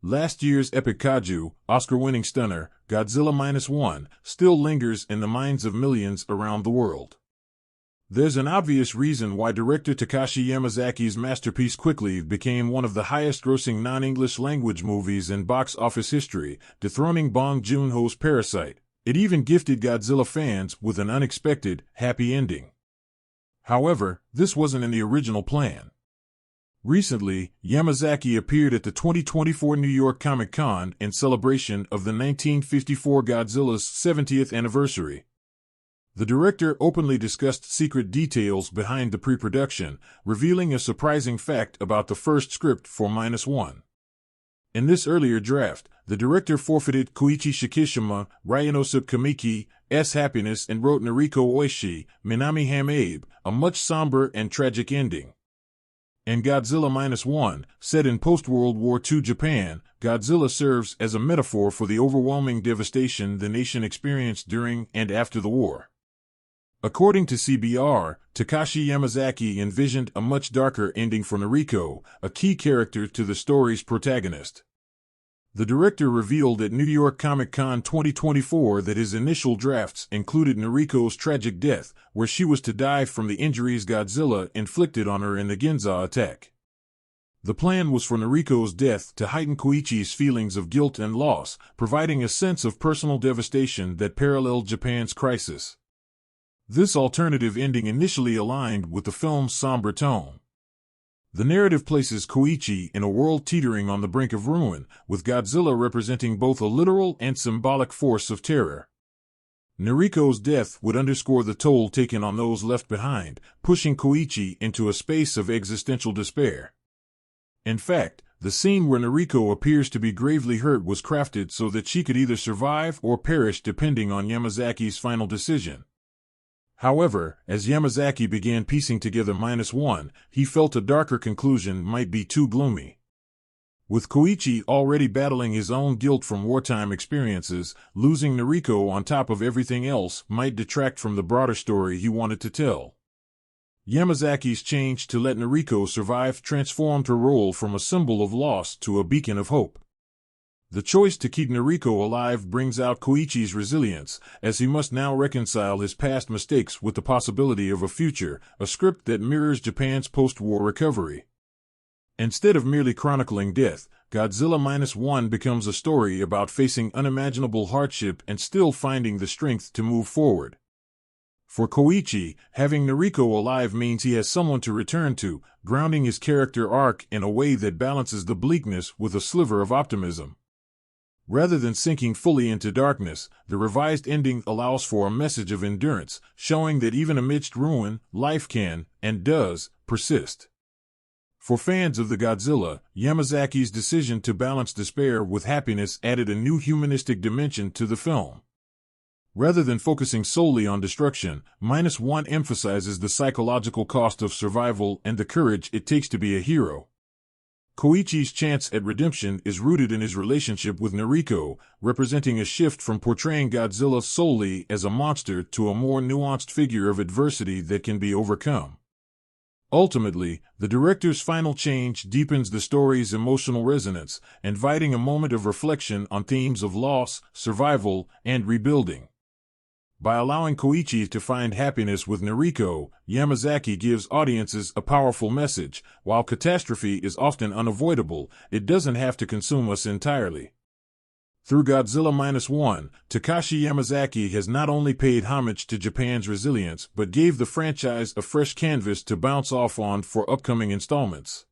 Last year's epic kaiju, Oscar-winning stunner, Godzilla Minus One, still lingers in the minds of millions around the world. There's an obvious reason why director Takashi Yamazaki's masterpiece quickly became one of the highest-grossing non-English language movies in box office history, dethroning Bong Joon-ho's Parasite. It even gifted Godzilla fans with an unexpected, happy ending. However, this wasn't in the original plan. Recently, Yamazaki appeared at the 2024 New York Comic-Con in celebration of the 1954 Godzilla's 70th anniversary. The director openly discussed secret details behind the pre-production, revealing a surprising fact about the first script for Minus One. In this earlier draft, the director forfeited Koichi Shikishima, Ryanosuke Kamiki's happiness and wrote Noriko Oishi, Minami Hamabe, a much somber and tragic ending. In Godzilla Minus One, set in post-World War II Japan, Godzilla serves as a metaphor for the overwhelming devastation the nation experienced during and after the war. According to CBR, Takashi Yamazaki envisioned a much darker ending for Noriko, a key character to the story's protagonist. The director revealed at New York Comic-Con 2024 that his initial drafts included Noriko's tragic death, where she was to die from the injuries Godzilla inflicted on her in the Ginza attack. The plan was for Noriko's death to heighten Koichi's feelings of guilt and loss, providing a sense of personal devastation that paralleled Japan's crisis. This alternative ending initially aligned with the film's somber tone. The narrative places Koichi in a world teetering on the brink of ruin, with Godzilla representing both a literal and symbolic force of terror. Noriko's death would underscore the toll taken on those left behind, pushing Koichi into a space of existential despair. In fact, the scene where Noriko appears to be gravely hurt was crafted so that she could either survive or perish depending on Yamazaki's final decision. However, as Yamazaki began piecing together Minus One, he felt a darker conclusion might be too gloomy. With Koichi already battling his own guilt from wartime experiences, losing Noriko on top of everything else might detract from the broader story he wanted to tell. Yamazaki's change to let Noriko survive transformed her role from a symbol of loss to a beacon of hope. The choice to keep Noriko alive brings out Koichi's resilience, as he must now reconcile his past mistakes with the possibility of a future, a script that mirrors Japan's post-war recovery. Instead of merely chronicling death, Godzilla Minus One becomes a story about facing unimaginable hardship and still finding the strength to move forward. For Koichi, having Noriko alive means he has someone to return to, grounding his character arc in a way that balances the bleakness with a sliver of optimism. Rather than sinking fully into darkness, the revised ending allows for a message of endurance, showing that even amidst ruin, life can, and does, persist. For fans of the Godzilla, Yamazaki's decision to balance despair with happiness added a new humanistic dimension to the film. Rather than focusing solely on destruction, Minus One emphasizes the psychological cost of survival and the courage it takes to be a hero. Koichi's chance at redemption is rooted in his relationship with Noriko, representing a shift from portraying Godzilla solely as a monster to a more nuanced figure of adversity that can be overcome. Ultimately, the director's final change deepens the story's emotional resonance, inviting a moment of reflection on themes of loss, survival, and rebuilding. By allowing Koichi to find happiness with Noriko, Yamazaki gives audiences a powerful message. While catastrophe is often unavoidable, it doesn't have to consume us entirely. Through Godzilla Minus One, Takashi Yamazaki has not only paid homage to Japan's resilience but gave the franchise a fresh canvas to bounce off on for upcoming installments.